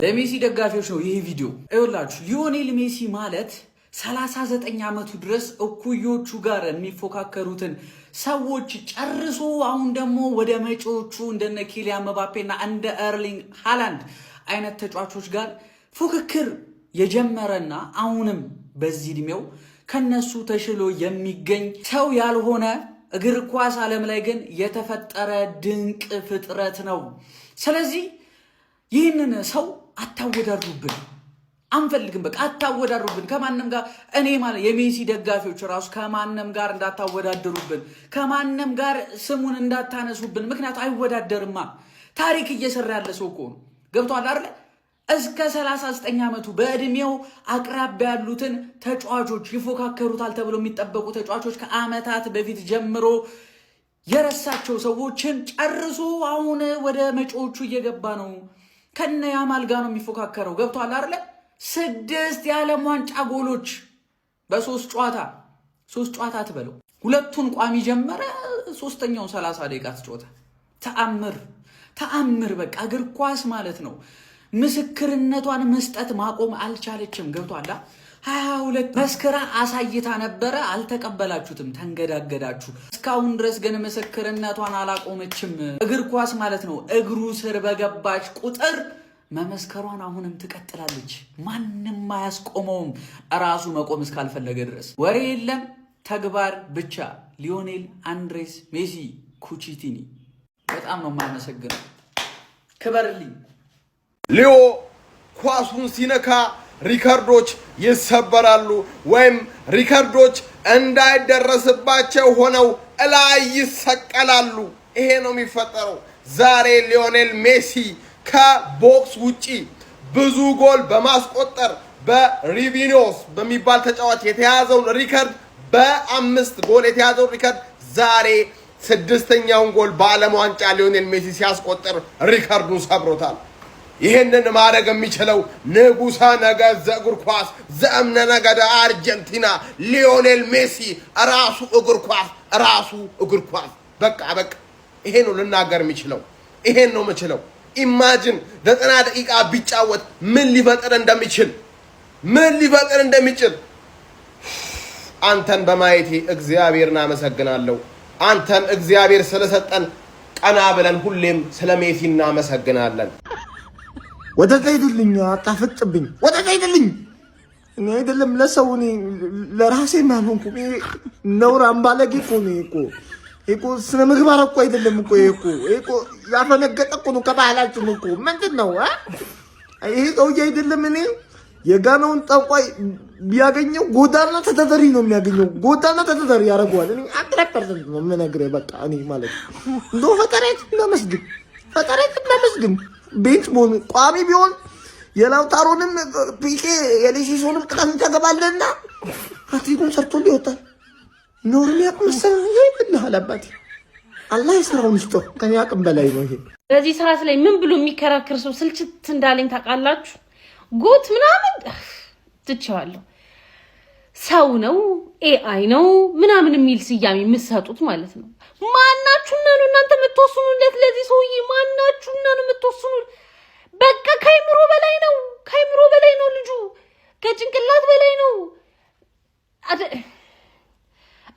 ለሜሲ ደጋፊዎች ነው ይሄ ቪዲዮ። አይወላችሁ ሊዮኔል ሜሲ ማለት 39 ዓመቱ ድረስ እኩዮቹ ጋር የሚፎካከሩትን ሰዎች ጨርሶ አሁን ደግሞ ወደ መጪዎቹ እንደነ ኪሊያን ምባፔና እንደ ኤርሊንግ ሃላንድ አይነት ተጫዋቾች ጋር ፉክክር የጀመረና አሁንም በዚህ እድሜው ከነሱ ተሽሎ የሚገኝ ሰው ያልሆነ እግር ኳስ ዓለም ላይ ግን የተፈጠረ ድንቅ ፍጥረት ነው። ስለዚህ ይህንን ሰው አታወዳድሩብን አንፈልግም። በቃ አታወዳድሩብን ከማንም ጋር። እኔ ማለት የሜሲ ደጋፊዎች ራሱ ከማንም ጋር እንዳታወዳድሩብን፣ ከማንም ጋር ስሙን እንዳታነሱብን። ምክንያቱ አይወዳደርማ። ታሪክ እየሰራ ያለ ሰው እኮ ነው። ገብቷል አይደል? እስከ 39 ዓመቱ በእድሜው አቅራቢያ ያሉትን ተጫዋቾች ይፎካከሩታል ተብሎ የሚጠበቁ ተጫዋቾች ከዓመታት በፊት ጀምሮ የረሳቸው ሰዎችን ጨርሶ አሁን ወደ መጪዎቹ እየገባ ነው። ከነ ያማል ጋር ነው የሚፎካከረው። ገብቷል አይደል? 6 የዓለም ዋንጫ ጎሎች በ3 ጨዋታ 3 ጨዋታ ትበለው። 2ቱን ቋሚ ጀመረ፣ 3ኛው 30 ደቂቃ ተጫወተ። ተአምር በቃ እግር ኳስ ማለት ነው። ምስክርነቷን መስጠት ማቆም አልቻለችም። ገብቷል? 22 መስክራ አሳይታ ነበረ፣ አልተቀበላችሁትም፣ ተንገዳገዳችሁ። እስካሁን ድረስ ግን ምስክርነቷን አላቆመችም። እግር ኳስ ማለት ነው። እግሩ ስር በገባች ቁጥር መመስከሯን አሁንም ትቀጥላለች። ማንም አያስቆመውም፣ እራሱ መቆም እስካልፈለገ ድረስ። ወሬ የለም ተግባር ብቻ። ሊዮኔል አንድሬስ ሜሲ ኩቺቲኒ በጣም ነው የማመሰግነው። ክበርልኝ። ሊዮ ኳሱን ሲነካ ሪከርዶች ይሰበራሉ ወይም ሪከርዶች እንዳይደረስባቸው ሆነው እላይ ይሰቀላሉ። ይሄ ነው የሚፈጠረው። ዛሬ ሊዮኔል ሜሲ ከቦክስ ውጪ ብዙ ጎል በማስቆጠር በሪቪኒዮስ በሚባል ተጫዋች የተያዘውን ሪከርድ በ5 ጎል የተያዘውን ሪከርድ ዛሬ 6ኛውን ጎል በዓለም ዋንጫ ሊዮኔል ሜሲ ሲያስቆጥር ሪከርዱን ሰብሮታል። ይሄንን ማድረግ የሚችለው ንጉሠ ነገሥት ዘእግር ኳስ ዘእምነ ነገደ አርጀንቲና ሊዮኔል ሜሲ ራሱ እግር ኳስ በቃ ይሄ ነው ልናገር የሚችለው። ይሄን ነው የምችለው። ኢማጂን 90 ደቂቃ ቢጫወት ምን ሊፈጥር እንደሚችል አንተን በማየቴ እግዚአብሔርን አመሰግናለሁ። አንተን እግዚአብሔር ስለሰጠን ቀና ብለን ሁሌም ስለ ሜሲ እናመሰግናለን። ወደ ዘይድልኝ አጣፍጥብኝ ወደ ዘይድልኝ እኔ አይደለም ለሰው እኔ ለራሴ ማንሆንኩ ነውር አምባለጌ እኮ ስነ ምግባር እኮ አይደለም እኮ ያፈነገጠ እኮ ነው ከባህላችን እኮ ምንድነው ይሄ ሰውዬ አይደለም እኔ የጋናውን ጠቋይ ቢያገኘው ጎዳና ተተደሪ ነው የሚያገኘው። ጎዳና ተተደሪ ያረጋዋል። እኔ አጥራጥር ነው የምነግርህ። በቃ እኔ ማለት እንደው ፈጠረት ለመስግን ቤንች ሞን ቋሚ ቢሆን የላውታሮንም ፒኬ የሊሲሶንም ቅጣት ተገባለና አትሪኩን ሰርቶ ሊወጣል። ኖርም ያቅመሰል ይብልሃል አባቴ። አላህ ይስራውን ይስጦ። ከኔ አቅም በላይ ነው ይሄ። በዚህ ሰዓት ላይ ምን ብሎ የሚከራከር ሰው ስልችት እንዳለኝ ታውቃላችሁ። ጎት ምናምን ትቻለሁ። ሰው ነው ኤአይ ነው ምናምን የሚል ስያሜ የምትሰጡት ማለት ነው። ማናችሁና ነው እናንተ የምትወስኑለት ለዚህ ሰውዬ? ማናችሁና ነው የምትወስኑት? በቃ ከአይምሮ በላይ ነው ልጁ፣ ከጭንቅላት በላይ ነው።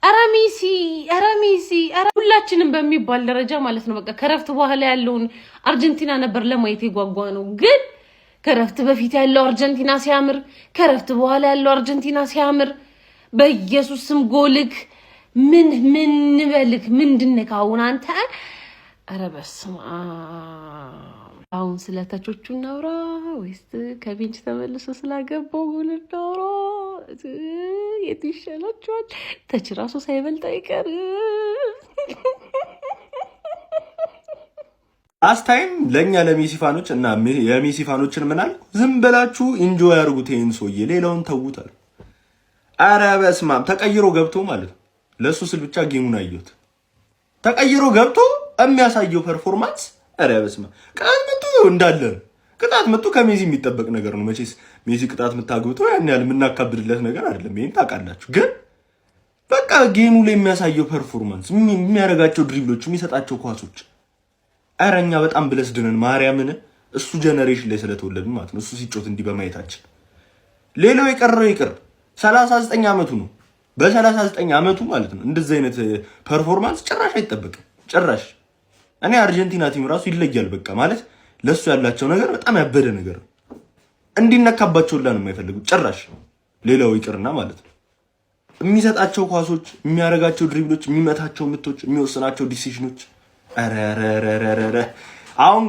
ኧረ ሜሲ ሁላችንም በሚባል ደረጃ ማለት ነው። በቃ ከረፍት በኋላ ያለውን አርጀንቲና ነበር ለማየት የጓጓ ነው። ግን ከረፍት በፊት ያለው አርጀንቲና ሲያምር፣ ከረፍት በኋላ ያለው አርጀንቲና ሲያምር፣ በኢየሱስ ስም ጎልክ ምን በልክ ምንድነው ካሁን አንተ? ኧረ በስመ አብ። አሁን ስለተቾቹ እናውራ ወይስ ከቤንች ተመልሶ ስላገባው ጎል እናውራ? የት ይሻላችኋል? ተች ራሱ ሳይበልጥ አይቀርም። አስታይም ለኛ ለሜሲ ፋኖች እና የሜሲ ፋኖችን ምናል ዝም ብላችሁ ኢንጆይ አድርጉት ይሄን ሰውዬ፣ ሌላውን ተውታል። ኧረ በስመ አብ ተቀይሮ ገብቶ ማለት ነው። ለሱ ስል ብቻ ጌሙን አየሁት። ተቀይሮ ገብቶ የሚያሳየው ፐርፎርማንስ ኧረ በስመ አብ። ቅጣት ምቱ እንዳለ ቅጣት ምቱ ከሜሲ የሚጠበቅ ነገር ነው። መቼስ ሜሲ ቅጣት ምታግብቶ ያን ያህል የምናካብድለት ነገር አይደለም። ይሄን ታውቃላችሁ። ግን በቃ ጌሙ ላይ የሚያሳየው ፐርፎርማንስ፣ የሚያደርጋቸው ድሪብሎች፣ የሚሰጣቸው ኳሶች አረኛ በጣም ብለስድነን ማርያምን እሱ ጀነሬሽን ላይ ስለተወለድን ማለት ነው። እሱ ሲጮት እንዲህ በማየታችን ሌላው የቀረው ይቅር 39 ዓመቱ ነው። በ39 ዓመቱ ማለት ነው እንደዚህ አይነት ፐርፎርማንስ ጭራሽ አይጠበቅም። ጭራሽ እኔ አርጀንቲና ቲም ራሱ ይለያል በቃ ማለት ለሱ ያላቸው ነገር በጣም ያበደ ነገር ነው። እንዲነካባቸው ሁላ ነው የማይፈልጉት ጭራሽ ሌላው ይቅርና ማለት ነው። የሚሰጣቸው ኳሶች፣ የሚያረጋቸው ድሪብሎች፣ የሚመታቸው ምቶች፣ የሚወስናቸው ዲሲዥኖች አረረረረረ አሁን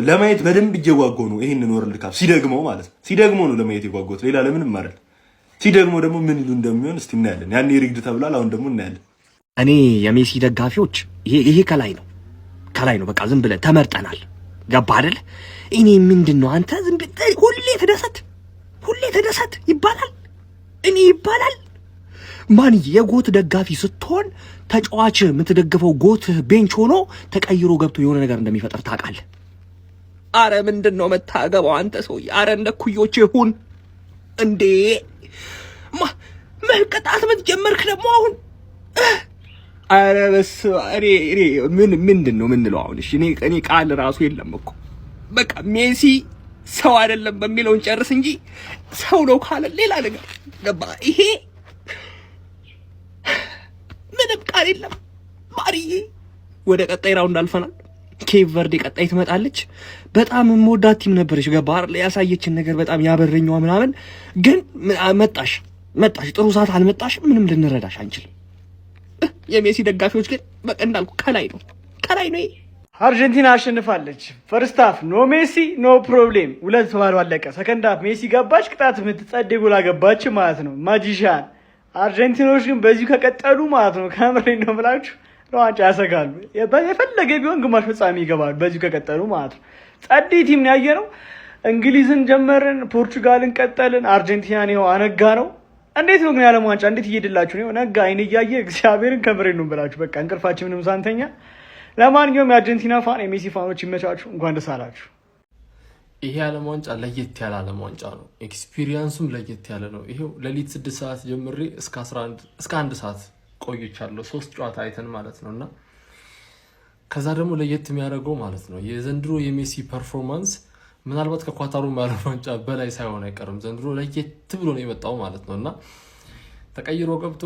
ለማየት በደንብ እየጓጓው ነው ይሄንን ወርልድ ካፕ ሲደግመው ማለት ነው። ሲደግመው ነው ለማየት የጓጓሁት ሌላ ለምንም አይደል። ሲደግመው ደግሞ ምን ይሉ እንደሚሆን እስቲ እናያለን። ያኔ ሪግድ ተብሏል፣ አሁን ደግሞ እናያለን። እኔ የሜሲ ደጋፊዎች ይሄ ከላይ ነው በቃ ዝም ብለህ ተመርጠናል። ገባ አይደል? እኔ ምንድነው አንተ ዝም ብለህ ሁሌ ተደሰት ይባላል። እኔ ይባላል ማን የጎት ደጋፊ ስትሆን ተጫዋች የምትደግፈው ጎት ቤንች ሆኖ ተቀይሮ ገብቶ የሆነ ነገር እንደሚፈጠር ታውቃለህ። አረ ምንድነው መታገባው አንተ ሰውዬ? አረ እንደ ኩዮች ይሁን እንዴ መቀጣት ጀመርክ ደግሞ አሁን። አረ በስ እኔ ምንድነው ምንለው አሁን? እሺ እኔ ቃል ራሱ የለም እኮ በቃ ሜሲ ሰው አይደለም በሚለውን ጨርስ እንጂ ሰው ነው ካለ ሌላ ነገር ገባ። ይሄ ምንም ቃል የለም። ማሪዬ ወደ ቀጣይ ራውንድ አልፈናል። ኬፕ ቨርዴ ቀጣይ ትመጣለች። በጣም የምወዳት ቲም ነበረች። ገባ አይደል? ያሳየችን ነገር በጣም ያበረኛዋ ምናምን፣ ግን መጣሽ ጥሩ ሰዓት አልመጣሽም። ምንም ልንረዳሽ አንችልም። የሜሲ ደጋፊዎች ግን በቃ እንዳልኩ ከላይ ነው። አርጀንቲና አሸንፋለች። ፈርስት ሃፍ ኖ ሜሲ ኖ ፕሮብሌም 2-0 አለቀ። ሰከንድ ሃፍ ሜሲ ገባች፣ ቅጣት የምትጸድ ጎል አገባች ማለት ነው። ማጂሻን አርጀንቲኖች ግን በዚሁ ከቀጠሉ ማለት ነው ከምሬ ነው ብላችሁ ለዋንጫ ያሰጋሉ። የፈለገ ቢሆን ግማሽ ፍጻሜ ይገባሉ በዚሁ ከቀጠሉ ማለት ነው። ጸዴ ቲም ነው ያየነው። እንግሊዝን ጀመርን፣ ፖርቹጋልን ቀጠልን፣ አርጀንቲናን ይኸው አነጋ ነው። እንዴት ነው ግን የዓለም ዋንጫ እንዴት እየሄድላችሁ ነው? ነጋ አይን እያየ እግዚአብሔርን ከምሬ ነው ብላችሁ በቃ እንቅልፋችን ምንም ሳንተኛ። ለማንኛውም የአርጀንቲና ፋን የሜሲ ፋኖች ይመቻችሁ፣ እንኳን ደስ አላችሁ። ይሄ ዓለም ዋንጫ ለየት ያለ ዓለም ዋንጫ ነው። ኤክስፒሪየንሱም ለየት ያለ ነው። ይሄው ሌሊት 6 ሰዓት ጀምሬ እስከ 1 ሰዓት ቆይቻለሁ። 3 ጨዋታ አይተን ማለት ነው። እና ከዛ ደግሞ ለየት የሚያደርገው ማለት ነው የዘንድሮ የሜሲ ፐርፎርማንስ ምናልባት ከኳታሩ ዓለም ዋንጫ በላይ ሳይሆን አይቀርም። ዘንድሮ ለየት ብሎ ነው የመጣው ማለት ነው። እና ተቀይሮ ገብቶ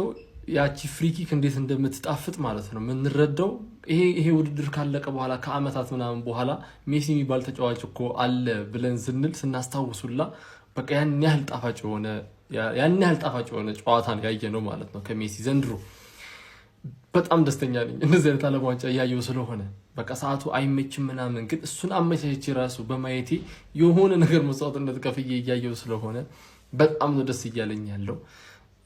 ያቺ ፍሪኪክ እንዴት እንደምትጣፍጥ ማለት ነው የምንረዳው። ይሄ ውድድር ካለቀ በኋላ ከአመታት ምናምን በኋላ ሜሲ የሚባል ተጫዋች እኮ አለ ብለን ስናስታውሱላ በቃ ያን ያህል ጣፋጭ የሆነ ጨዋታን ያየ ነው ማለት ነው ከሜሲ ዘንድሮ። በጣም ደስተኛ ነኝ እንደዚህ አይነት ዓለም ዋንጫ እያየሁ ስለሆነ። በቃ ሰዓቱ አይመችም ምናምን፣ ግን እሱን አመቻችቼ ራሱ በማየቴ የሆነ ነገር መስዋዕትነት ከፍዬ እያየሁ ስለሆነ በጣም ነው ደስ እያለኝ ያለው።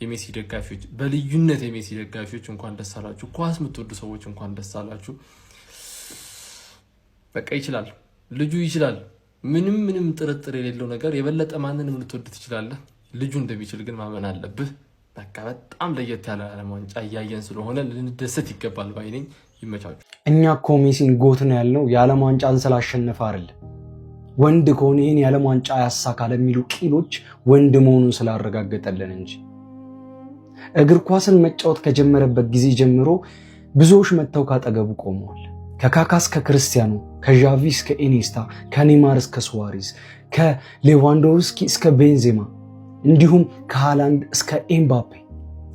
የሜሲ ደጋፊዎች በልዩነት የሜሲ ደጋፊዎች እንኳን ደስ አላችሁ። ኳስ የምትወዱ ሰዎች እንኳን ደስ አላችሁ። በቃ ይችላል፣ ልጁ ይችላል። ምንም ጥርጥር የሌለው ነገር። የበለጠ ማንንም ልትወድ ትችላለህ። ልጁ እንደሚችል ግን ማመን አለብህ። በቃ በጣም ለየት ያለ ዓለም ዋንጫ እያየን ስለሆነ ልንደሰት ይገባል ባይ ነኝ። ይመቻችሁ። እኛ እኮ ሜሲን ጎት ነው ያልነው የዓለም ዋንጫን ስላሸነፈ አይደል። ወንድ ከሆነ ይህን የዓለም ዋንጫ ያሳካል የሚሉ ቂሎች ወንድ መሆኑን ስላረጋገጠልን እንጂ እግር ኳስን መጫወት ከጀመረበት ጊዜ ጀምሮ ብዙዎች መጥተው ካጠገቡ ቆመዋል። ከካካ እስከ ክርስቲያኖ፣ ከዣቪ እስከ ኢኒስታ፣ ከኔማር እስከ ሱዋሬዝ፣ ከሌቫንዶቭስኪ እስከ ቤንዜማ እንዲሁም ከሃላንድ እስከ ኤምባፔ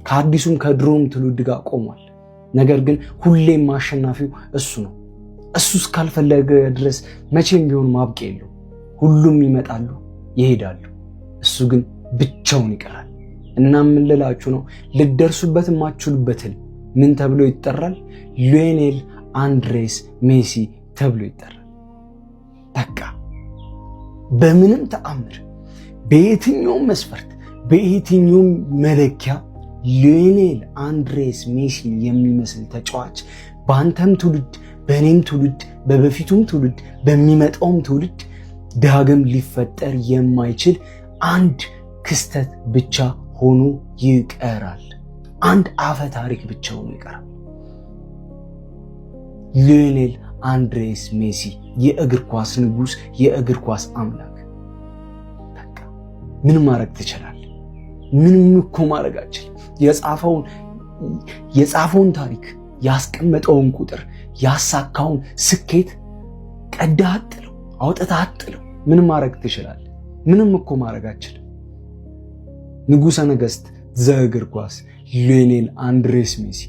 ከአዲሱም ከድሮም ትውልድ ጋር ቆሟል። ነገር ግን ሁሌም አሸናፊው እሱ ነው። እሱ እስካልፈለገ ድረስ መቼም ቢሆን ማብቂያ የለው። ሁሉም ይመጣሉ ይሄዳሉ፣ እሱ ግን ብቻውን ይቀራል። እና ምን ልላችሁ ነው? ልደርሱበት የማትችሉበትን ምን ተብሎ ይጠራል? ሊዮኔል አንድሬስ ሜሲ ተብሎ ይጠራል። በቃ በምንም ተአምር በየትኛውም መስፈርት በየትኛውም መለኪያ ሊዮኔል አንድሬስ ሜሲ የሚመስል ተጫዋች በአንተም ትውልድ በእኔም ትውልድ በበፊቱም ትውልድ በሚመጣውም ትውልድ ዳግም ሊፈጠር የማይችል አንድ ክስተት ብቻ ሆኖ ይቀራል። አንድ አፈ ታሪክ ብቻ ሆኖ ይቀራል። ሊዮኔል አንድሬስ ሜሲ የእግር ኳስ ንጉስ፣ የእግር ኳስ አምላክ። በቃ ምን ማድረግ ትችላለህ? ምንም እኮ ማድረግ አትችልም። የጻፈውን ታሪክ፣ ያስቀመጠውን ቁጥር፣ ያሳካውን ስኬት ቀዳህ አጥለው፣ አውጥተህ አጥለው ምን ማድረግ ትችላለህ? ምንም እኮ ማድረግ አትችልም። ንጉሠ ነገሥት ዘእግር ኳስ ሊዮኔል አንድሬስ ሜሲ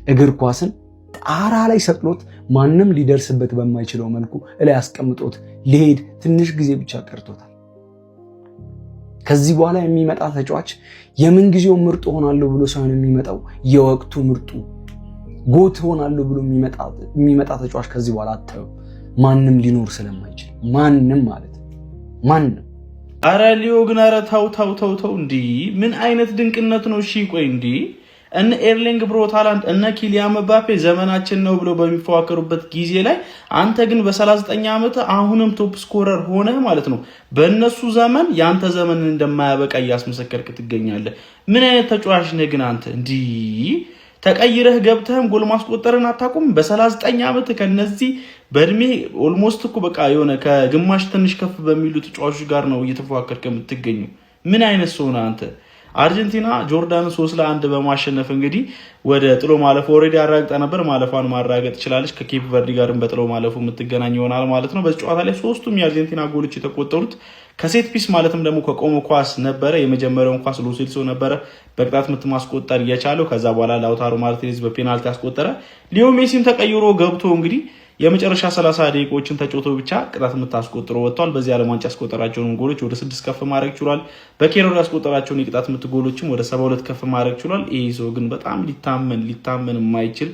እግር ኳስን ጣራ ላይ ሰቅሎት ማንም ሊደርስበት በማይችለው መልኩ እላይ አስቀምጦት ሊሄድ ትንሽ ጊዜ ብቻ ቀርቶታል። ከዚህ በኋላ የሚመጣ ተጫዋች የምን ጊዜው ምርጥ ሆናለሁ ብሎ ሳይሆን የሚመጣው የወቅቱ ምርጡ ጎት ሆናለሁ ብሎ የሚመጣ ተጫዋች ከዚህ በኋላ አታዩም። ማንም ሊኖር ስለማይችል ማንም ማለት ማንም። አረ ሊዮ ግን አረ ተው እንዲ ምን አይነት ድንቅነት ነው? እሺ ቆይ እንዲ እነ ኤርሊንግ ብሮት ሃላንድ እነ ኪሊያን ምባፔ ዘመናችን ነው ብሎ በሚፎካከሩበት ጊዜ ላይ አንተ ግን በ39 ዓመት አሁንም ቶፕ ስኮረር ሆነ ማለት ነው። በእነሱ ዘመን ያንተ ዘመን እንደማያበቃ እያስመሰከርክ ትገኛለህ። ምን አይነት ተጫዋች ነህ ግን አንተ? እንዲ ተቀይረህ ገብተህም ጎል ማስቆጠርን አታቁም። በ39 ዓመት ከነዚህ በእድሜ ኦልሞስት እኮ በቃ የሆነ ከግማሽ ትንሽ ከፍ በሚሉ ተጫዋቾች ጋር ነው እየተፎካከርክ የምትገኙ። ምን አይነት ሰው ነህ አንተ? አርጀንቲና ጆርዳንን 3-1 በማሸነፍ እንግዲህ ወደ ጥሎ ማለፉ ኦልሬዲ አረጋግጣ ነበር። ማለፏን ማረጋገጥ ትችላለች። ከኬፕ ቨርዲ ጋርም በጥሎ ማለፉ የምትገናኝ ይሆናል ማለት ነው። በዚህ ጨዋታ ላይ ሶስቱም የአርጀንቲና ጎሎች የተቆጠሩት ከሴት ፒስ ማለትም ደግሞ ከቆመ ኳስ ነበረ። የመጀመሪያውን ኳስ ሎ ሴልሶ ነበረ በቅጣት ምት ማስቆጠር የቻለው። ከዛ በኋላ ላውታሮ ማርቲኔዝ በፔናልቲ ያስቆጠረ። ሊዮ ሜሲም ተቀይሮ ገብቶ እንግዲህ የመጨረሻ 30 ደቂቃዎችን ተጫውቶ ብቻ ቅጣት የምታስቆጥሮ ወጥቷል። በዚህ ዓለም ዋንጫ ያስቆጠራቸውን ጎሎች ወደ 6 ከፍ ማድረግ ችሏል። በኬሮር ያስቆጠራቸውን የቅጣት ምት ጎሎችም ወደ 72 ከፍ ማድረግ ችሏል። ይሄ ሰው ግን በጣም ሊታመን የማይችል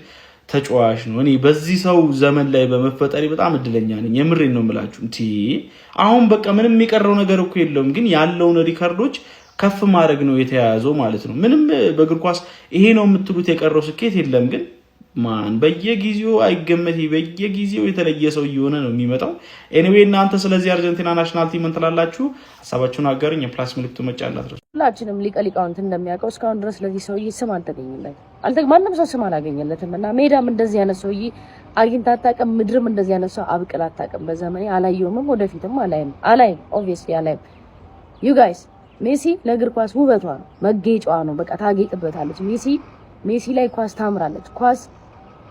ተጫዋች ነው። እኔ በዚህ ሰው ዘመን ላይ በመፈጠሪ በጣም እድለኛ ነኝ። የምሬን ነው የምላችሁ። አሁን በቃ ምንም የቀረው ነገር እኮ የለውም፣ ግን ያለውን ሪከርዶች ከፍ ማድረግ ነው የተያያዘው ማለት ነው። ምንም በእግር ኳስ ይሄ ነው የምትሉት የቀረው ስኬት የለም ግን ማን በየጊዜው አይገመት በየጊዜው የተለየ ሰው እየሆነ ነው የሚመጣው። ኤኒዌይ እናንተ ስለዚህ አርጀንቲና ናሽናል ቲም እንትላላችሁ ሐሳባችሁን አጋሩኝ። የፕላስ ምልክቱ መጫላት ነው። ሁላችንም ሊቀ ሊቃውንት እንደሚያውቀው እስካሁን ድረስ ለዚህ ሰውዬ ስም አልተገኘለትም። ማንም ሰው ስም አላገኘለትም እና ሜዳም እንደዚህ ያነ ሰውዬ አግኝታ አታውቅም። ምድርም እንደዚህ ያነ ሰው አብቅላ አታውቅም። በዘመኔ አላየውም፣ ወደፊትም አላይም። ኦብቪየስሊ አላይም። ዩ ጋይስ ሜሲ ለእግር ኳስ ውበቷ ነው፣ መጌጫዋ ነው። በቃ ታጌጥበታለች። ሜሲ ላይ ኳስ ታምራለች። ኳስ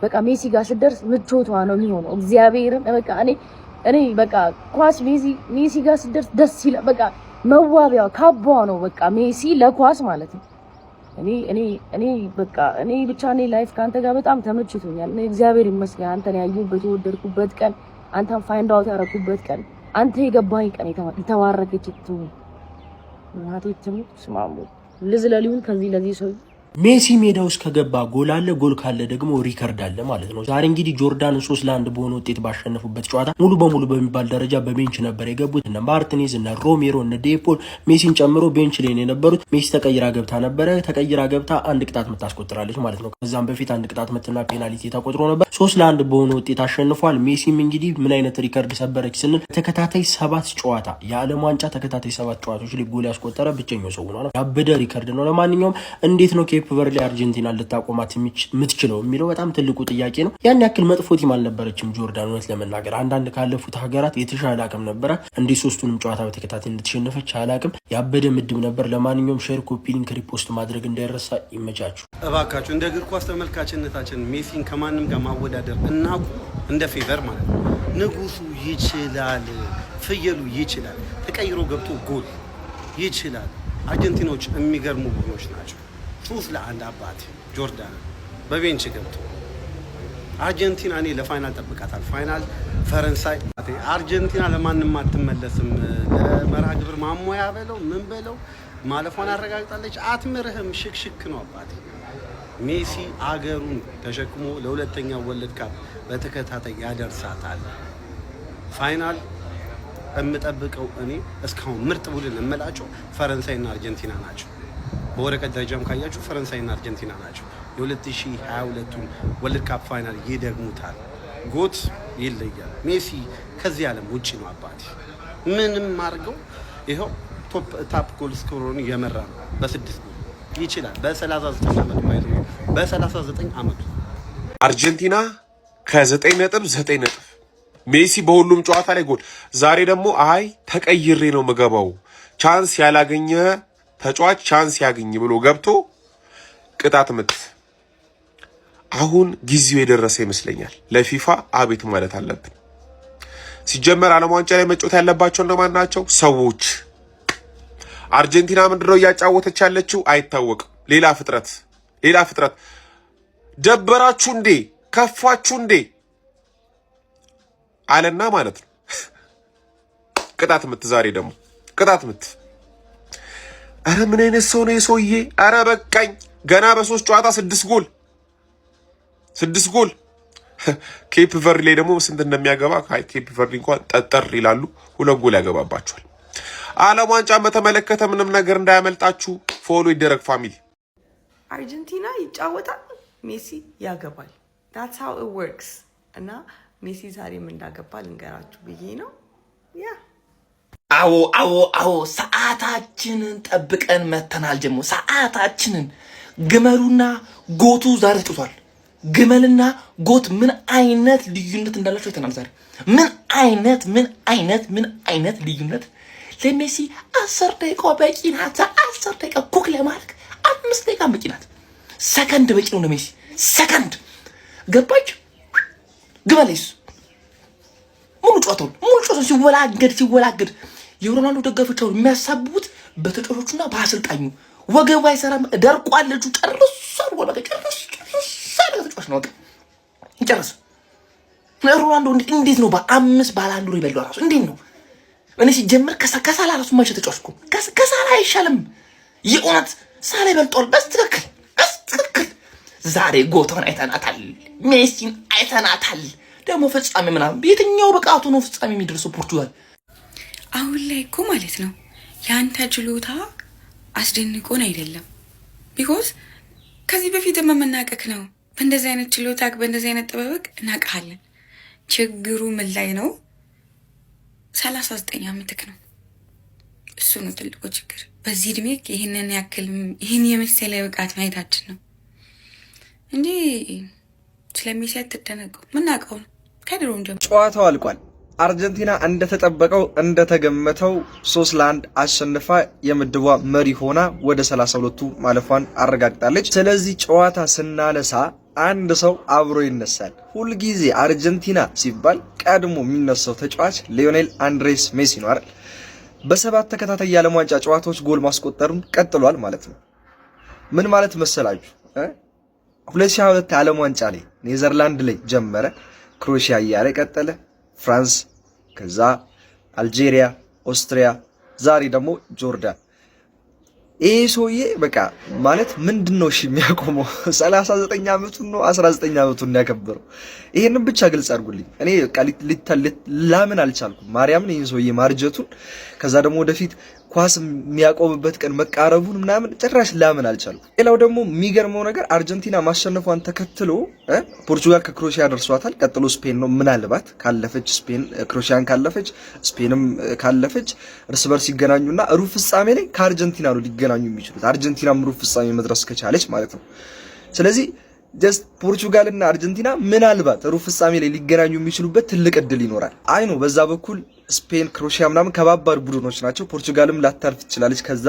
በቃ ሜሲ ጋር ስደርስ ምቾቷ ነው የሚሆነው። እግዚአብሔርን በቃ እኔ በቃ ኳስ ሜሲ ጋር ስደርስ ደስ ይላል። በቃ መዋቢያው ካባዋ ነው በቃ ሜሲ ለኳስ ማለት ነው። እኔ ብቻ ላይፍ ካንተ ጋር በጣም ተመችቶኛል። እግዚአብሔር ይመስገን አንተን ያዩበት የወደድኩበት ቀን፣ አንተን ፋይንድ አውት ያደረኩበት ቀን፣ አንተ የገባኝ ቀን የተባረከች እናቶችም ስማሙ ልዝለሊውን ከዚህ ለዚህ ሰው ሜሲ ሜዳ ውስጥ ከገባ ጎል አለ፣ ጎል ካለ ደግሞ ሪከርድ አለ ማለት ነው። ዛሬ እንግዲህ ጆርዳንን 3-1 በሆነ ውጤት ባሸነፉበት ጨዋታ ሙሉ በሙሉ በሚባል ደረጃ በቤንች ነበር የገቡት። እነ ማርቲኔዝ፣ እነ ሮሜሮ፣ እነ ዴፖል ሜሲን ጨምሮ ቤንች ላይ ነው የነበሩት። ሜሲ ተቀይራ ገብታ ነበረ። ተቀይራ ገብታ አንድ ቅጣት ምት ታስቆጥራለች ማለት ነው። ከዛም በፊት አንድ ቅጣት ምትና ፔናልቲ ተቆጥሮ ነበር። 3-1 በሆነ ውጤት አሸንፏል። ሜሲም እንግዲህ ምን አይነት ሪከርድ ሰበረች ስንል ተከታታይ 7 ጨዋታ የዓለም ዋንጫ ተከታታይ 7 ጨዋታዎች ላይ ጎል ያስቆጠረ ብቸኛው ሰው ሆኗል። ያበደ ሪከርድ ነው። ለማንኛውም እንዴት ነው ኬፕ ቨርዲ አርጀንቲና ልታቆማት የምትችለው የሚለው በጣም ትልቁ ጥያቄ ነው። ያን ያክል መጥፎ ቲም አልነበረችም ጆርዳን። እውነት ለመናገር አንዳንድ ካለፉት ሀገራት የተሻለ አቅም ነበረ። እንዲህ 3ቱንም ጨዋታ በተከታታይ እንድትሸነፈች አላቅም። ያበደ ምድብ ነበር። ለማንኛውም ሼር፣ ኮፒ ሊንክ፣ ሪፖስት ማድረግ እንዳይረሳ። ይመቻችሁ እባካችሁ። እንደ እግር ኳስ ተመልካችነታችን ሜሲን ከማንም ጋር ማወዳደር እናቁ። እንደ ፌቨር ማለት ነው። ንጉሱ ይችላል፣ ፍየሉ ይችላል፣ ተቀይሮ ገብቶ ጎል ይችላል። አርጀንቲኖች የሚገርሙ ቡድኖች ናቸው። 3-1 አባቴ ጆርዳን በቤንች ገብቶ አርጀንቲና እኔ ለፋይናል ጠብቃታል። ፋይናል ፈረንሳይ። አርጀንቲና ለማንም አትመለስም። ለመርሃ ግብር ማሞያ በለው ምን በለው ማለፏን አረጋግጣለች። አትምርህም። ሽክሽክ ነው አባቴ። ሜሲ አገሩን ተሸክሞ ለሁለተኛው ወርልድ ካፕ በተከታታይ ያደርሳታል። ፋይናል የምጠብቀው እኔ እስካሁን ምርጥ ቡድን የምላቸው ፈረንሳይና አርጀንቲና ናቸው። በወረቀት ደረጃም ካያችሁ ፈረንሳይና አርጀንቲና ናቸው። የ2022ቱን ወርልድ ካፕ ፋይናል ይደግሙታል። ጎት ይለያል። ሜሲ ከዚህ ዓለም ውጪ ነው አባቴ። ምንም አድርገው ይኸው ታፕ ጎል ስኮረሩን እየመራ ነው በ6 ይችላል። በ39 ዓመቱ ማለት ነው። በ39 ዓመቱ አርጀንቲና ከ9 ነጥብ ሜሲ በሁሉም ጨዋታ ላይ ጎል። ዛሬ ደግሞ አይ ተቀይሬ ነው የምገባው ቻንስ ያላገኘ ተጫዋች ቻንስ ያገኝ ብሎ ገብቶ ቅጣት ምት። አሁን ጊዜው የደረሰ ይመስለኛል ለፊፋ አቤት ማለት አለብን። ሲጀመር ዓለም ዋንጫ ላይ መጫወት ያለባቸው እነማን ናቸው? ሰዎች። አርጀንቲና ምንድነው እያጫወተች ያለችው? አይታወቅም። ሌላ ፍጥረት። ደበራችሁ እንዴ? ከፋችሁ እንዴ? አለና ማለት ነው። ቅጣት ምት፣ ዛሬ ደግሞ ቅጣት ምት። አረ ምን አይነት ሰው ነው የሰውዬ? አረ በቃኝ። ገና በ3 ጨዋታ 6 ጎል። ኬፕ ቨርዲ ላይ ደግሞ ስንት እንደሚያገባ ኬፕ ቨርዲ እንኳን ጠጠር ይላሉ። 2 ጎል ያገባባቸዋል። ዓለም ዋንጫን በተመለከተ ምንም ነገር እንዳያመልጣችሁ ፎሎ ይደረግ ፋሚሊ። አርጀንቲና ይጫወታል፣ ሜሲ ያገባል። that's how it works እና ሜሲ ዛሬም እንዳገባ ልንገራችሁ ብዬ ነው። ያ አዎ ሰዓታችንን ጠብቀን መተናል። ደግሞ ሰዓታችንን ግመሉና ጎቱ ዛሬ ተጥቷል። ግመልና ጎት ምን አይነት ልዩነት እንዳላቸው አይተናል ዛሬ። ምን አይነት ልዩነት። ለሜሲ 10 ደቂቃ በቂ ናት። 10 ደቂቃ ኩክ ለማድረግ 5 ደቂቃ በቂ ናት። ሰከንድ በቂ ነው ለሜሲ። ሰከንድ ገባች። ግመልስ ሙሉ ጨዋታውን ሲወላገድ የሮናልዶ ደጋፊዎች የሚያሳብቡት በተጫዋቾቹና በአሰልጣኙ። ወገቡ አይሰራም፣ ደርቋል ልጁ። ጨርሷል። ተጫዋች ነው ይጨርስ። ሮናልዶ እንዴት ነው በ5 ባላንድ ዶር ይበላው ራሱ? እንዴት ነው? እኔ ሲጀምር ከሳላ ራሱ ማች ተጫዋች እኮ ከሳላ አይሻልም? የእውነት ሳላ ይበልጧል። በስትክክል ዛሬ ጎቶን አይተናታል፣ ሜሲን አይተናታል። ደግሞ ፍጻሜ ምናምን በየትኛው ብቃቱ ነው ፍጻሜ የሚደርሰው ፖርቱጋል? አሁን ላይ እኮ ማለት ነው ያንተ ችሎታ አስደንቆን አይደለም። ቢኮዝ ከዚህ በፊት የምናቀክ ነው። በእንደዚህ አይነት ችሎታ በእንደዚህ አይነት ጥበብቅ እናቀሃለን። ችግሩ ምን ላይ ነው? 39 ዓመትክ ነው። እሱ ነው ትልቁ ችግር። በዚህ እድሜ ይህን የመሰለ ብቃት ማየታችን ነው እንጂ ስለሜሲ አትደነቁ። ምናቀው ነው ከድሮም ጀምሮ። ጨዋታው አልቋል። አርጀንቲና እንደተጠበቀው እንደተገመተው 3-1 አሸንፋ የምድቧ መሪ ሆና ወደ 32ቱ ማለፏን አረጋግጣለች። ስለዚህ ጨዋታ ስናነሳ አንድ ሰው አብሮ ይነሳል። ሁልጊዜ አርጀንቲና ሲባል ቀድሞ የሚነሳው ተጫዋች ሊዮኔል አንድሬስ ሜሲ ነው አይደል? በ7 ተከታታይ የዓለም ዋንጫ ጨዋታዎች ጎል ማስቆጠሩን ቀጥሏል ማለት ነው። ምን ማለት መሰላችሁ? 2022 የዓለም ዋንጫ ላይ ኔዘርላንድ ላይ ጀመረ፣ ክሮኤሺያ እያለ ቀጠለ፣ ፍራንስ፣ ከዛ አልጄሪያ፣ ኦስትሪያ፣ ዛሬ ደግሞ ጆርዳን። ይሄ ሰውዬ በቃ ማለት ምንድነው እሺ የሚያቆመው? 39 ዓመቱን ነው 19 ዓመቱን ያከበረው። ይሄንን ብቻ ግልጽ አድርጉልኝ። እኔ ላምን አልቻልኩም ማርያምን፣ ይሄን ሰውዬ ማርጀቱን፣ ከዛ ደግሞ ወደፊት ኳስ የሚያቆምበት ቀን መቃረቡን ምናምን ጭራሽ ላምን አልቻልኩም። ሌላው ደግሞ የሚገርመው ነገር አርጀንቲና ማሸነፏን ተከትሎ ፖርቹጋል ከክሮኤሺያ ደርሷታል። ቀጥሎ ስፔን ነው። ምናልባት ካለፈች ስፔን ክሮኤሺያን ካለፈች ስፔንም ካለፈች እርስ በርስ ይገናኙና ሩብ ፍጻሜ ላይ ከአርጀንቲና ነው ሊገናኙ የሚችሉት። አርጀንቲናም ሩብ ፍጻሜ መድረስ ከቻለች ማለት ነው። ስለዚህ ጀስት ፖርቹጋል እና አርጀንቲና ምናልባት ሩብ ፍጻሜ ላይ ሊገናኙ የሚችሉበት ትልቅ እድል ይኖራል። አይ ነው በዛ በኩል ስፔን፣ ክሮኤሺያ ምናምን ከባባድ ቡድኖች ናቸው። ፖርቹጋልም ላታልፍ ትችላለች። ከዛ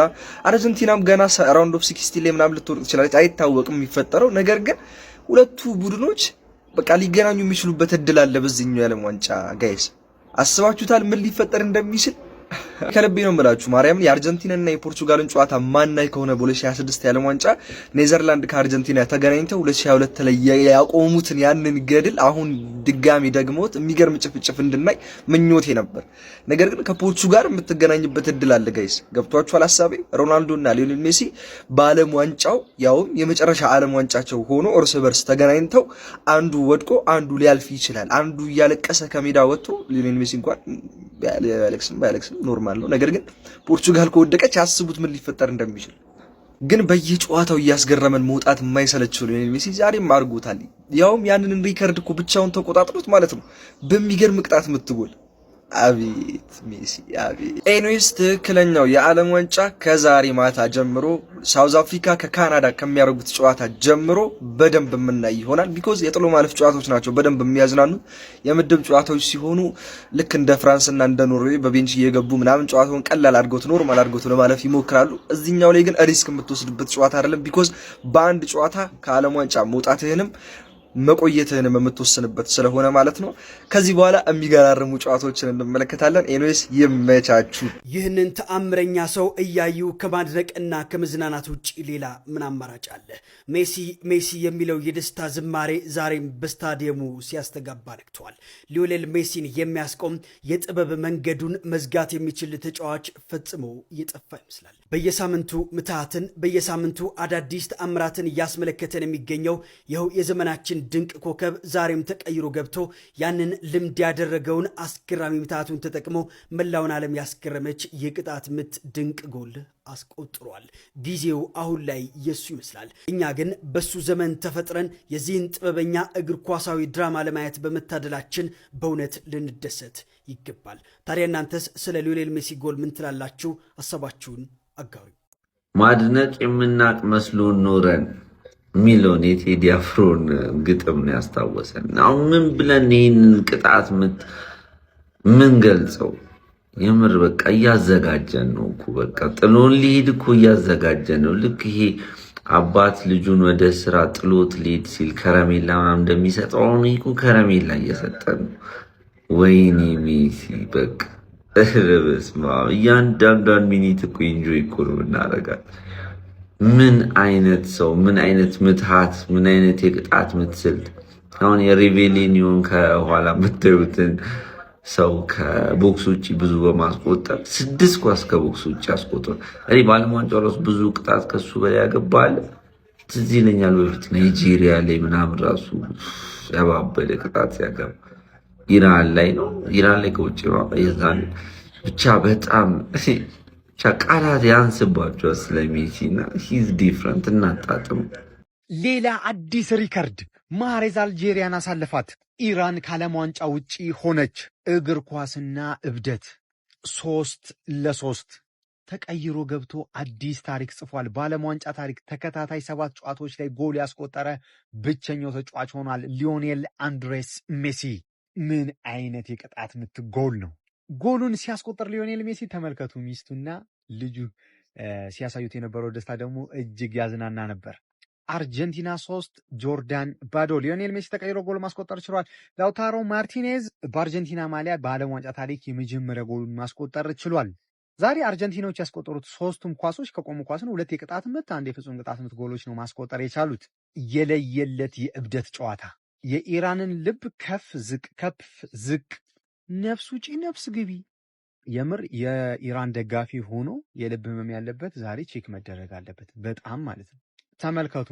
አርጀንቲናም ገና ራውንድ ኦፍ 16 ላይ ምናምን ልትወርቅ ትችላለች። አይታወቅም የሚፈጠረው ነገር። ግን ሁለቱ ቡድኖች በቃ ሊገናኙ የሚችሉበት እድል አለ በዚህኛው የዓለም ዋንጫ። ጋይስ አስባችሁታል ምን ሊፈጠር እንደሚችል? ከልቤ ነው የምላችሁ ማርያም። የአርጀንቲናና የፖርቹጋልን ጨዋታ ማናይ ከሆነ በ2026 የዓለም ዋንጫ ኔዘርላንድ ከአርጀንቲና ተገናኝተው 2022 ላይ ያቆሙትን ያንን ገድል አሁን ድጋሚ ደግሞት የሚገርም ጭፍጭፍ እንድናይ ምኞቴ ነበር። ነገር ግን ከፖርቹጋል የምትገናኝበት እድል አለ ጋይስ። ገብቷችኋል ሐሳቤ? ሮናልዶና ሊዮኔል ሜሲ በዓለም ዋንጫው ያውም የመጨረሻ ዓለም ዋንጫቸው ሆኖ እርስ በርስ ተገናኝተው አንዱ ወድቆ አንዱ ሊያልፍ ይችላል። አንዱ እያለቀሰ ከሜዳ ወጥቶ ሊዮኔል ሜሲ እንኳን ባያለቅስም ኖርማል ነው። ነገር ግን ፖርቹጋል ከወደቀች አስቡት ምን ሊፈጠር እንደሚችል። ግን በየጨዋታው እያስገረመን መውጣት የማይሰለችው ሊዮኔል ሜሲ ዛሬም አድርጎታል። ያውም ያንን ሪከርድ እኮ ብቻውን ተቆጣጥሮት ማለት ነው በሚገርም ቅጣት ምትጎል። አቤት ሜሲ አቤት። ኤኒዌይስ ትክክለኛው የዓለም ዋንጫ ከዛሬ ማታ ጀምሮ ሳውዝ አፍሪካ ከካናዳ ከሚያደርጉት ጨዋታ ጀምሮ በደንብ የምናይ ይሆናል። ቢኮዝ የጥሎ ማለፍ ጨዋታዎች ናቸው በደንብ የሚያዝናኑ። የምድብ ጨዋታዎች ሲሆኑ ልክ እንደ ፍራንስ እና እንደ ኖርዌይ በቤንች እየገቡ ምናምን ጨዋታውን ቀላል አድርገውት ኖርማል አድርገውት ለማለፍ ይሞክራሉ። እዚህኛው ላይ ግን ሪስክ የምትወስድበት ጨዋታ አይደለም። ቢኮዝ በአንድ ጨዋታ ከዓለም ዋንጫ መውጣትህንም መቆየትህንም የምትወስንበት ስለሆነ ማለት ነው። ከዚህ በኋላ የሚገራርሙ ጨዋታዎችን እንመለከታለን። ኤኒዌይስ ይመቻችሁ። ይህንን ተአምረኛ ሰው እያዩ ከማድነቅና ከመዝናናት ውጭ ሌላ ምን አማራጭ አለ? ሜሲ ሜሲ የሚለው የደስታ ዝማሬ ዛሬም በስታዲየሙ ሲያስተጋባ ነግቷል። ሊዮኔል ሜሲን የሚያስቆም የጥበብ መንገዱን መዝጋት የሚችል ተጫዋች ፈጽሞ እየጠፋ ይመስላል። በየሳምንቱ ምትሃትን በየሳምንቱ አዳዲስ ተአምራትን እያስመለከተን የሚገኘው ይኸው የዘመናችን ድንቅ ኮከብ ዛሬም ተቀይሮ ገብቶ ያንን ልምድ ያደረገውን አስገራሚ ምትሃቱን ተጠቅሞ መላውን ዓለም ያስገረመች የቅጣት ምት ድንቅ ጎል አስቆጥሯል። ጊዜው አሁን ላይ የሱ ይመስላል። እኛ ግን በሱ ዘመን ተፈጥረን የዚህን ጥበበኛ እግር ኳሳዊ ድራማ ለማየት በመታደላችን በእውነት ልንደሰት ይገባል። ታዲያ እናንተስ ስለ ሊዮኔል ሜሲ ጎል ምን ትላላችሁ? ሀሳባችሁን አጋሩ። ማድነቅ የምናቅ መስሎን ኖረን ሚሊዮን የቴዲ አፍሮን ግጥም ነው ያስታወሰን። አሁን ምን ብለን ይህንን ቅጣት ምት ምን ገልጸው? የምር በቃ እያዘጋጀን ነው እኮ በቃ ጥሎን ሊሄድ እኮ እያዘጋጀን ነው። ልክ ይሄ አባት ልጁን ወደ ስራ ጥሎት ሊሄድ ሲል ከረሜላ ምናምን እንደሚሰጠው አሁን እኮ ከረሜላ እየሰጠን ነው። ወይኔ ሜሲ በቃ በስመ አብ እያንዳንዷን ሚኒት እኮ ኢንጆይ እኮ ነው እናደርጋለን። ምን አይነት ሰው፣ ምን አይነት ምትሃት፣ ምን አይነት የቅጣት ምትስልት። አሁን የሪቬሊኒዮን ከኋላ የምታዩትን ሰው ከቦክስ ውጭ ብዙ በማስቆጠር 6 ኳስ ከቦክስ ውጭ አስቆጥሯል። እኔ በዓለም ዋንጫው ራሱ ብዙ ቅጣት ከሱ በላይ ያገባል። ትዝ ይለኛል በፊት ናይጄሪያ ላይ ምናምን ራሱ ያባበለ ቅጣት ሲያገባ ኢራን ላይ ነው። ኢራን ላይ ከውጭ የዛን ብቻ በጣም ብቻ ቃላት ያንስባቸዋል ስለ ሜሲ እና ሂዝ ዲፍረንት እናጣጥም። ሌላ አዲስ ሪከርድ ማህሬዝ አልጄሪያን አሳልፋት። ኢራን ከዓለም ዋንጫ ውጪ ሆነች። እግር ኳስና እብደት 3-3 ተቀይሮ ገብቶ አዲስ ታሪክ ጽፏል። በዓለም ዋንጫ ታሪክ ተከታታይ 7 ጨዋታዎች ላይ ጎል ያስቆጠረ ብቸኛው ተጫዋች ሆኗል ሊዮኔል አንድሬስ ሜሲ። ምን አይነት የቅጣት ምት ጎል ነው! ጎሉን ሲያስቆጥር ሊዮኔል ሜሲ ተመልከቱ። ሚስቱና ልጁ ሲያሳዩት የነበረው ደስታ ደግሞ እጅግ ያዝናና ነበር። አርጀንቲና 3 ጆርዳን ባዶ። ሊዮኔል ሜሲ ተቀይሮ ጎል ማስቆጠር ችሏል። ላውታሮ ማርቲኔዝ በአርጀንቲና ማሊያ በዓለም ዋንጫ ታሪክ የመጀመሪያ ጎል ማስቆጠር ችሏል። ዛሬ አርጀንቲናዎች ያስቆጠሩት 3ቱም ኳሶች ከቆሙ ኳስ ነው። 2 የቅጣት ምት፣ 1 የፍጹም ቅጣት ምት ጎሎች ነው ማስቆጠር የቻሉት። የለየለት የእብደት ጨዋታ። የኢራንን ልብ ከፍ ዝቅ ከፍ ዝቅ፣ ነፍስ ውጪ ነፍስ ግቢ። የምር የኢራን ደጋፊ ሆኖ የልብ ህመም ያለበት ዛሬ ቼክ መደረግ አለበት በጣም ማለት ነው። ተመልከቱ።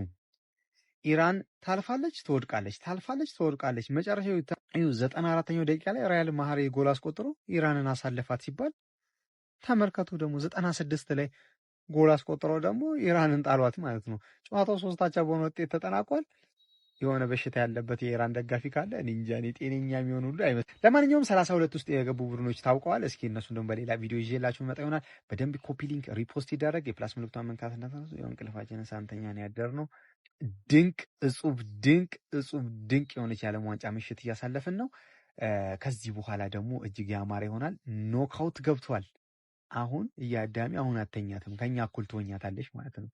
ኢራን ታልፋለች ትወድቃለች፣ ታልፋለች ትወድቃለች። መጨረሻው 94ኛው ደቂቃ ላይ ሪያል ማህሬ ጎል አስቆጥሮ ኢራንን አሳለፋት ሲባል ተመልከቱ። ደግሞ 96 ላይ ጎል አስቆጥሮ ደግሞ ኢራንን ጣሏት ማለት ነው። ጨዋታው 3-3 በሆነ ውጤት ተጠናቋል። የሆነ በሽታ ያለበት የኢራን ደጋፊ ካለ እንጃ ጤነኛ የሚሆን ሁሉ አይመስልም። ለማንኛውም 32 ውስጥ የገቡ ቡድኖች ታውቀዋል። እስኪ እነሱን ደግሞ በሌላ ቪዲዮ ይዤላችሁ መጣ ይሆናል። በደንብ ኮፒ ሊንክ ሪፖስት ይደረግ። የፕላስ ምልክቷን መንካት እንዳትረሱ። እንቅልፋችንን ሳንተኛ ነው ያደርነው። ድንቅ እጹብ ድንቅ እጹብ ድንቅ የሆነች የዓለም ዋንጫ ምሽት እያሳለፍን ነው። ከዚህ በኋላ ደግሞ እጅግ ያማረ ይሆናል። ኖካውት ገብቷል። አሁን እያዳሚ አሁን አተኛትም ከኛ እኩል ትሆኛታለች ማለት ነው።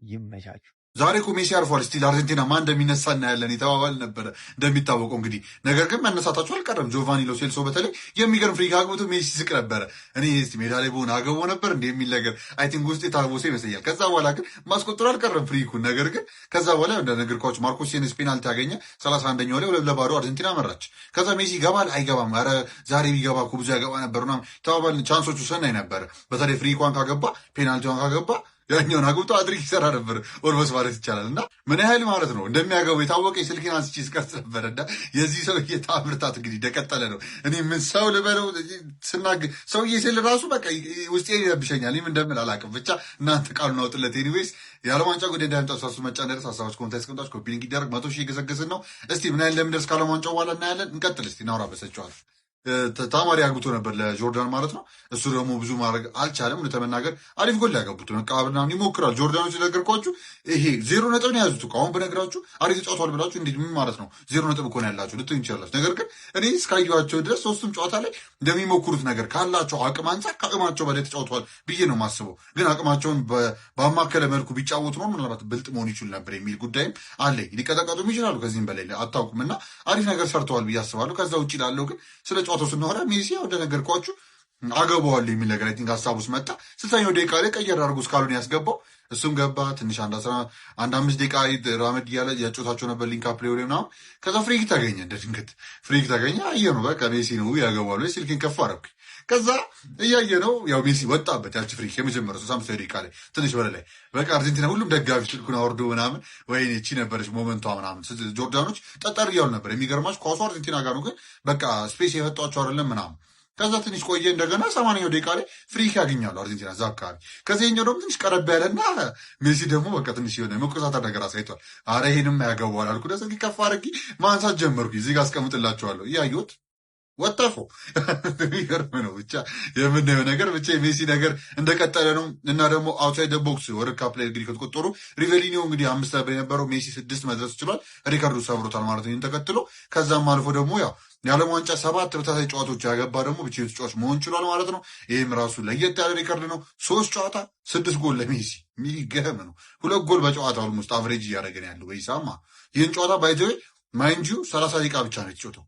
ይመቻችሁ። ዛሬ እኮ ሜሲ አርፏል። ስቲል አርጀንቲና ማን እንደሚነሳ እናያለን የተባባል ነበረ እንደሚታወቀው እንግዲህ። ነገር ግን መነሳታቸው አልቀረም። ጆቫኒ ሎ ሴልሶ በተለይ የሚገርም ፍሪክ አግብቶ ሜሲ ስቅ ነበረ። እኔ ስ ሜዳ ላይ በሆነ አገቦ ነበር እንደ የሚል ነገር አይ ቲንክ ውስጥ የታቦሰ ይመስለኛል። ከዛ በኋላ ግን ማስቆጠሩ አልቀረም ፍሪኩን። ነገር ግን ከዛ በኋላ እንደነገርኳችሁ ማርኮስ ሴኔስ ፔናልቲ ያገኘ 31ኛው ላይ 2-0 አርጀንቲና መራች። ከዛ ሜሲ ይገባል አይገባም፣ ኧረ ዛሬ ቢገባ እኮ ብዙ ያገባ ነበር ምናምን ተባባልን። ቻንሶቹ ሰናይ ነበረ። በተለይ ፍሪኳን ካገባ ፔናልቲዋን ካገባ ያኛውን አግብቶ አድሪክ ይሰራ ነበር ኦልሞስት ማለት ይቻላል። እና ምን ያህል ማለት ነው እንደሚያገቡ የታወቀ የስልኬን አንስቼ ስቀርጽ ነበረ። እና የዚህ ሰውዬ ታምርታት እንግዲህ እንደቀጠለ ነው። እኔ ምን ሰው ልበለው ስናገር ሰውዬ ስል ራሱ በቃ ውስጤ ይረብሸኛል። ይህም እንደምን አላውቅም። ብቻ እናንተ ቃሉን አውጥለት። ኤኒዌይስ የዓለም ዋንጫ ጉዳይ እንዳያምጣ ሳሱ መጫነርስ ሀሳቦች ኮንታ ያስቀምጣች ኮፒ ሊንክ ይደረግ። 100 ሺህ የገሰገስን ነው። እስቲ ምን ያህል እንደምንደርስ ከዓለም ዋንጫው በኋላ እናያለን። እንቀጥል እስቲ እናውራ በሰቸዋል ተማሪ አግብቶ ነበር ለጆርዳን ማለት ነው። እሱ ደግሞ ብዙ ማድረግ አልቻለም። ለተመናገር አሪፍ ጎል ያገቡት መቃብርና ይሞክራል። ጆርዳኖች ነገርኳችሁ፣ ይሄ 0 ነጥብ ነው የያዙት እኮ። አሁን በነገራችሁ አሪፍ ተጫውተዋል ብላችሁ እንዴት ምን ማለት ነው 0 ነጥብ እኮ ነው ያላችሁ ልትሆን ይችላላችሁ። ነገር ግን እኔ እስካየኋቸው ድረስ ሶስቱም ጨዋታ ላይ እንደሚሞክሩት ነገር ካላቸው አቅም አንጻር ከአቅማቸው በላይ ተጫውተዋል ብዬ ነው የማስበው። ግን አቅማቸውን ባማከለ መልኩ ቢጫወቱ ነው ምናልባት ብልጥ መሆን ይችሉ ነበር የሚል ጉዳይም አለኝ። ሊቀጠቀጡም ይችላሉ ከዚህም በላይ አታውቁም። እና አሪፍ ነገር ሰርተዋል ብዬ አስባለሁ። ከዛ ውጭ ላለው ግን ስለ ጨዋታው ስናወራ ሜሲ ያው እንደነገርኳችሁ አገባዋለሁ የሚል ነገር አይ ቲንክ ሀሳብ ውስጥ መጣ። 60ኛው ደቂቃ ላይ ቀየር አድርጎ እስካሉን ያስገባው እሱም ገባ። ትንሽ አንድ 5 ደቂቃ ራመድ እያለ ያጮታቸው ነበር ሊንክ አፕ ላይ ምናምን። ከዛ ፍሪክ ተገኘ፣ እንደ ድንገት ፍሪክ ተገኘ። አየ ነው በቃ ሜሲ ነው ያገባዋል ወይ ስልኬን ከፍ አደረኩኝ። ከዛ እያየ ነው ያው ሜሲ ወጣበት። ያቺ ፍሪክ የመጀመሪያው 35 ደቂቃ ላይ ትንሽ ወደ ላይ በቃ አርጀንቲና ሁሉም ደጋፊ ስልኩን አወርዶ ምናምን ወይኔ እቺ ነበረች ሞመንቷ ምናምን። ጆርዳኖች ጠጠር እያሉ ነበር። የሚገርማች ኳሱ አርጀንቲና ጋር ነው፣ ግን በቃ ስፔስ የፈጧቸው አይደለም ምናምን። ከዛ ትንሽ ቆየ፣ እንደገና 80ኛው ደቂቃ ላይ ፍሪክ ያገኛሉ አርጀንቲና እዛ አካባቢ። ከዚህኛው ደግሞ ትንሽ ቀረብ ያለና ሜሲ ደግሞ በቃ ትንሽ የሆነ መቆሳጠር ነገር አሳይቷል። አረ ይሄንም ያገባዋል አልኩ። ደስ ከፍ አድርጌ ማንሳት ጀመርኩ። እዚህ ጋር አስቀምጥላቸዋለሁ እያየሁት ወጣፎ የሚገርም ነው። ብቻ የምናየው ነገር ብቻ የሜሲ ነገር እንደቀጠለ ነው። እና ደግሞ አውትሳይድ ቦክስ ወርልድ ካፕ ላይ እንግዲህ ከተቆጠሩ ሪቬሊኒዮ እንግዲህ 5 ነበር የነበረው፣ ሜሲ 6 መድረስ ችሏል። ሪካርዱ ሰብሮታል ማለት ነው ተከትሎ። ከዛም አልፎ ደግሞ ያው የዓለም ዋንጫ 7 ተከታታይ ጨዋታዎች ያገባ ደግሞ ብቻ ተጫዋች መሆን ችሏል ማለት ነው። ይህም ራሱ ለየት ያለ ሪካርድ ነው። 3 ጨዋታ 6 ጎል ለሜሲ የሚገርም ነው። 2 ጎል በጨዋታ ኦልሞስት አቨሬጅ እያደረገን ያለው በይሳማ። ይህን ጨዋታ ባይዘዌ ማይንድ ዩ 30 ደቂቃ ብቻ ነው የተጫወተው።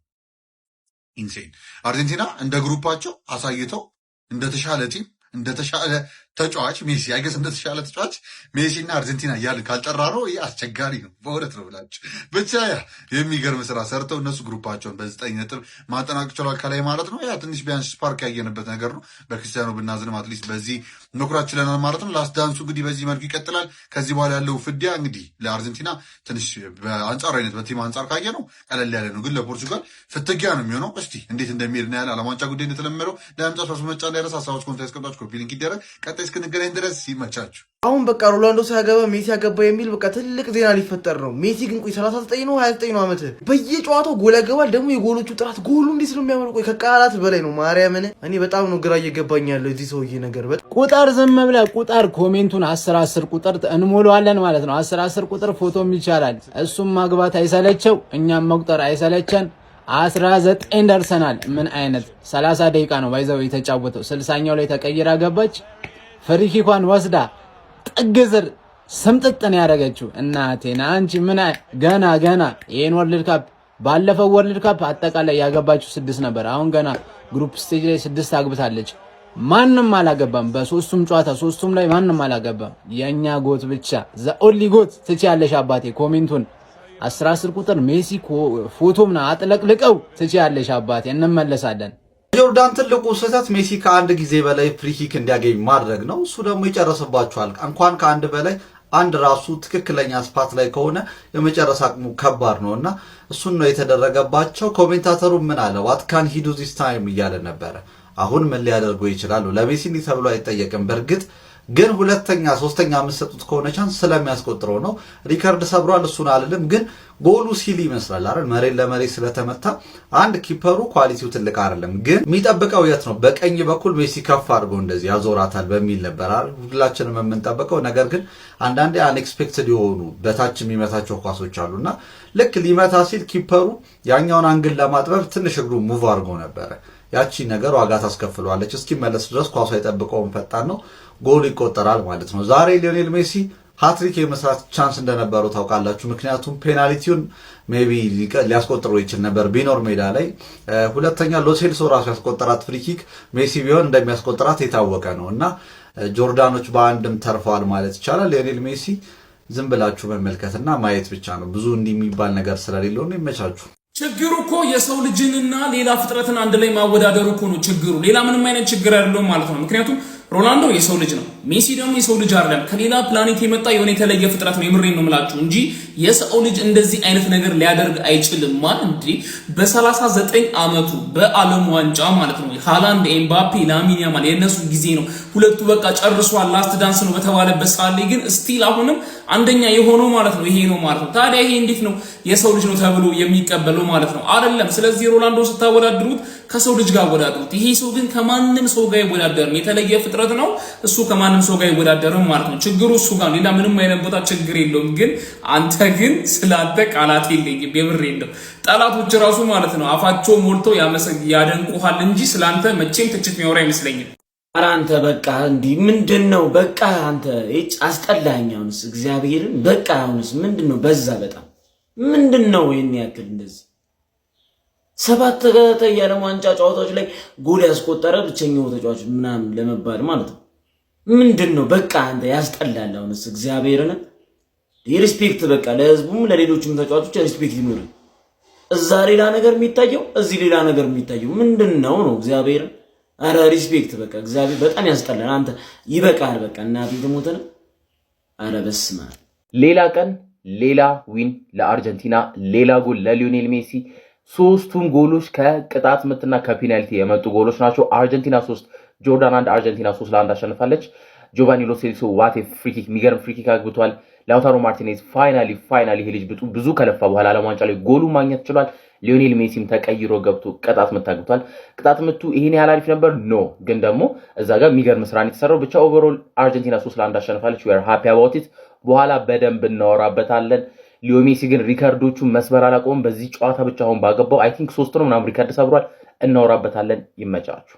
ኢንሴን አርጀንቲና እንደ ግሩፓቸው አሳይተው እንደተሻለ ቲም እንደተሻለ ተጫዋች ሜሲ አይገስ እንደተሻለ ተጫዋች ሜሲ እና አርጀንቲና እያልን ካልጠራ ነው ይህ አስቸጋሪ ነው በእውነት ነው ብላችሁ። ብቻ ያ የሚገርም ስራ ሰርተው እነሱ ግሩፓቸውን በ9 ነጥብ ማጠናቀቅ ችሏል ከላይ ማለት ነው። ያ ትንሽ ቢያንስ ስፓርክ ያየንበት ነገር ነው። በክርስቲያኖ ብናዝንም አትሊስት በዚህ መኩራት ችለናል ማለት ነው። ላስት ዳንሱ እንግዲህ በዚህ መልኩ ይቀጥላል። ከዚህ በኋላ ያለው ፍዲያ እንግዲህ ለአርጀንቲና ትንሽ በአንጻራዊነት በቲም አንጻር ካየ ነው ቀለል ያለ ነው፣ ግን ለፖርቹጋል ፍትጊያ ነው የሚሆነው። እስቲ እንዴት እንደሚሄድ ነው ያለ ዓለም ዋንጫ ጉዳይ እንደተለመደው ለምጫ መጫ እንዳይረሳ ሀሳቦች ኮንታ ያስቀምጣችሁ ኮፒ ሊንክ ይደረግ። ቀጣይ እስክንገናኝ ድረስ ይመቻችሁ። አሁን በቃ ሮናልዶ ሳያገባ ሜሲ ያገባ የሚል በቃ ትልቅ ዜና ሊፈጠር ነው። ሜሲ ግን ቆይ 39 ነው 29 ነው ዓመት በየጨዋታው ጎል ያገባል። ደግሞ የጎሎቹ ጥራት ጎሉ እንዴት ነው የሚያምር! ቆይ ከቃላት በላይ ነው ማርያምን። እኔ በጣም ነው ግራ እየገባኝ ያለው እዚህ ሰውዬ ነገር። ቁጥር ዝም ብለህ ቁጥር ኮሜንቱን 10 ቁጥር እንሞላዋለን ማለት ነው። 10 ቁጥር ፎቶም ይቻላል። እሱም ማግባት አይሰለቸው እኛም መቁጠር አይሰለቸን። 19 ደርሰናል። ምን አይነት 30 ደቂቃ ነው ባይዘው የተጫወተው። 60ኛው ላይ ተቀይራ ገባች። ፍሪኪኳን ወስዳ ጥግ ስር ስምጥጥን ያደረገችው እናቴና አንቺ ምን ገና ይሄን ወርልድ ካፕ ባለፈው ወርልድ ካፕ አጠቃላይ ያገባችው 6 ነበር። አሁን ገና ግሩፕ ስቴጅ ላይ 6 አግብታለች። ማንም አላገባም። በሶስቱም ጨዋታ ሶስቱም ላይ ማንም አላገባም። የኛ ጎት ብቻ ዘኦንሊ ጎት ትችያለሽ አባቴ። ኮሜንቱን 10 ቁጥር ሜሲ ፎቶምና አጥለቅልቀው ትችያለሽ አባቴ። እንመለሳለን። ጆርዳን ትልቁ ስህተት ሜሲ ከአንድ ጊዜ በላይ ፍሪኪክ እንዲያገኝ ማድረግ ነው። እሱ ደግሞ ይጨርስባቸዋል። እንኳን ከአንድ በላይ አንድ ራሱ ትክክለኛ ስፓት ላይ ከሆነ የመጨረስ አቅሙ ከባድ ነው እና እሱን ነው የተደረገባቸው። ኮሜንታተሩ ምን አለ ዋት ካን ሂ ዱ ዚስ ታይም እያለ ነበረ። አሁን ምን ሊያደርገው ይችላሉ? ለሜሲ እንዲህ ተብሎ አይጠየቅም። በእርግጥ ግን ሁለተኛ ሶስተኛ የምትሰጡት ከሆነ ቻንስ ስለሚያስቆጥረው ነው። ሪከርድ ሰብሯል፣ እሱን አልልም። ግን ጎሉ ሲል ይመስላል አይደል? መሬት ለመሬት ስለተመታ አንድ ኪፐሩ ኳሊቲው ትልቅ አይደለም። ግን የሚጠብቀው የት ነው? በቀኝ በኩል ሜሲ ከፍ አድርጎ እንደዚህ ያዞራታል በሚል ነበር አይደል ሁላችንም የምንጠብቀው። ነገር ግን አንዳንዴ አንኤክስፔክትድ የሆኑ በታች የሚመታቸው ኳሶች አሉና ልክ ሊመታ ሲል ኪፐሩ ያኛውን አንግል ለማጥበብ ትንሽ እግሩ ሙቭ አድርጎ ነበረ። ያቺ ነገር ዋጋ ታስከፍለዋለች። እስኪመለስ ድረስ ኳሱ አይጠብቀውም፣ ፈጣን ነው፣ ጎል ይቆጠራል ማለት ነው። ዛሬ ሊዮኔል ሜሲ ሃትሪክ የመስራት ቻንስ እንደነበረው ታውቃላችሁ። ምክንያቱም ፔናልቲውን ሜቢ ሊያስቆጥረው ይችል ነበር ቢኖር ሜዳ ላይ። ሁለተኛ ሎሴልሶ ራሱ ያስቆጠራት ፍሪኪክ ሜሲ ቢሆን እንደሚያስቆጥራት የታወቀ ነው እና ጆርዳኖች በአንድም ተርፈዋል ማለት ይቻላል። ሊዮኔል ሜሲ ዝም ብላችሁ መመልከትና ማየት ብቻ ነው። ብዙ እንዲህ የሚባል ነገር ስለሌለው ነው። ይመቻችሁ። ችግሩ እኮ የሰው ልጅንና ሌላ ፍጥረትን አንድ ላይ ማወዳደሩ እኮ ነው ችግሩ። ሌላ ምንም አይነት ችግር አይደለም ማለት ነው። ምክንያቱም ሮናልዶ የሰው ልጅ ነው፣ ሜሲ ደግሞ የሰው ልጅ አይደለም። ከሌላ ፕላኔት የመጣ የሆነ የተለየ ፍጥረት ነው። የምሬን ነው የምላችሁ እንጂ የሰው ልጅ እንደዚህ አይነት ነገር ሊያደርግ አይችልም። ማለት እንዴ በ39 ዓመቱ በዓለም ዋንጫ ማለት ነው ሃላንድ፣ ኤምባፔ፣ ላሚን ያማል የነሱ ጊዜ ነው ሁለቱ በቃ ጨርሷል ላስት ዳንስ ነው በተባለበት ሰዓት ላይ ግን ስቲል አሁንም አንደኛ የሆነው ማለት ነው ይሄ ነው ማለት ነው። ታዲያ ይሄ እንዴት ነው የሰው ልጅ ነው ተብሎ የሚቀበለው ማለት ነው? አይደለም። ስለዚህ ሮላንዶ ስታወዳድሩት ከሰው ልጅ ጋር አወዳድሩት። ይሄ ሰው ግን ከማንም ሰው ጋር ይወዳደርም፣ የተለየ ፍጥረት ነው እሱ፣ ከማንም ሰው ጋር ይወዳደርም ማለት ነው። ችግሩ እሱ ጋር፣ ሌላ ምንም አይነት ቦታ ችግር የለውም። ግን አንተ ግን ስላንተ ቃላት የለኝም፣ የምር የለም። ጠላቶች ራሱ ማለት ነው አፋቸው ሞልቶ ያደንቁሃል እንጂ ስላንተ መቼም ትችት የሚያወራ አይመስለኝም። ኧረ አንተ በቃ እንዲህ ምንድነው? በቃ አንተ እጭ አስጠላኸኝ። አሁንስ እግዚአብሔርን በቃ አሁንስ ምንድነው? በዛ በጣም ምንድነው ይሄን ያክል እንደዚህ 7 ተከታታይ የዓለም ዋንጫ ጨዋታዎች ላይ ጎል ያስቆጠረ ብቸኛው ተጫዋች ምናምን ለመባል ማለት ነው ምንድነው? በቃ አንተ ያስጠላል። አሁንስ እግዚአብሔርን ሪስፔክት በቃ ለህዝቡም ለሌሎችም ተጫዋቾች ሪስፔክት ይኖር። እዛ ሌላ ነገር የሚታየው እዚህ ሌላ ነገር የሚታየው ምንድነው ነው? እግዚአብሔርን አረ ሪስፔክት በቃ እግዚአብሔር በጣም ያስጠላል። አንተ ይበቃል በቃ እናቴ ትሞተን። አረ በስመ አብ። ሌላ ቀን ሌላ ዊን ለአርጀንቲና፣ ሌላ ጎል ለሊዮኔል ሜሲ። ሶስቱም ጎሎች ከቅጣት ምትና ከፔናልቲ የመጡ ጎሎች ናቸው። አርጀንቲና 3 ጆርዳን 1 አርጀንቲና 3-1 አሸንፋለች። ጆቫኒ ሎ ሴልሶ ዋቴ ፍሪኪክ የሚገርም ፍሪኪክ አግብቷል። ላውታሮ ማርቲኔዝ ፋይናሊ ይሄ ልጅ ብዙ ከለፋ በኋላ ዓለም ዋንጫ ላይ ጎሉ ማግኘት ችሏል። ሊዮኔል ሜሲም ተቀይሮ ገብቶ ቅጣት ምት አግብቷል። ቅጣት ምቱ ይሄን ያህል አሪፍ ነበር ኖ፣ ግን ደግሞ እዛ ጋር የሚገርም ስራን የተሰራው። ብቻ ኦቨርኦል አርጀንቲና 3-1 አሸንፋለች። we are happy about it። በኋላ በደንብ እናወራበታለን። ሊዮ ሜሲ ግን ሪካርዶቹን መስበር አላቆመም። በዚህ ጨዋታ ብቻ አሁን ባገባው አይ ቲንክ 3 ነው ምናምን ሪካርድ ሰብሯል። እናወራበታለን። ይመቻችሁ።